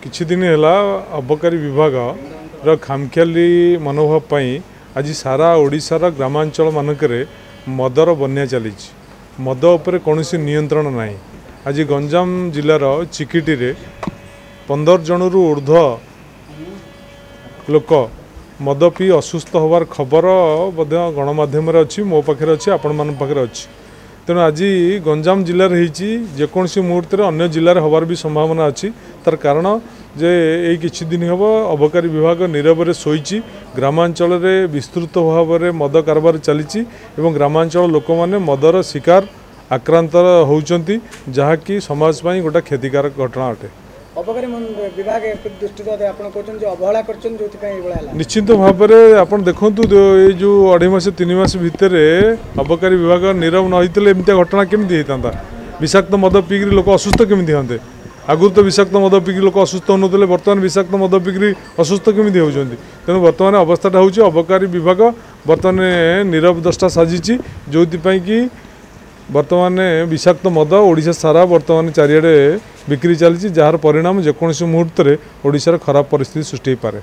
किछि दिन है अबकारी विभाग खामखियाली मनोभाव पाई आज सारा ओडिशार ग्रामांचल मानक मदर बन्या चली मद उपर कौन नियंत्रण ना। आज गंजाम जिलार चिकिटी 15 जनरू ऊर्ध्व लोक मद पी असुस्थ होवार खबर गणमाध्यम अच्छी मो पाखे अच्छी आपण मान पाखे अच्छी। तेणु आज गंजाम जिले जेकोसी मुहूर्त अन्य जिले हबार भी संभावना अच्छी। तार कारण जे यही किछि दिन हम अबकारी विभाग नीरव शोची ग्रामांचल विस्तृत भाव में मद कारबार चली ग्रामांचल लोक मैंने मदर शिकार आक्रांत होती जहाँकि समाज पाई गोटे क्षतिकारक घटना अटे। अबकारी विभाग दृष्टि अवहेला निश्चित भाव में आप देखु ये जो 2.5 मास 3 मास भितर अबकारी विभाग नीरव न होते एमती घटना केमती होता। विषाक्त मद पीक लोक असुस्थ केमती होते। आगु तो विषाक्त मद पीक लोक असुस्थ होते बर्तमान विषाक्त मद पीक असुस्थ केमती होती। तेणु बर्तमान अवस्थाटा हूँ अबकारी विभाग बर्तमान नीरव दृष्टा साजिची जो कि बर्तमान विषाक्त मद ओडिशा सारा बर्तमान चारिड़े बिक्री चली जार परिणाम जेकोसी मुहूर्त में ओडिशार खराब परिस्थिति सृष्टि हो पारे।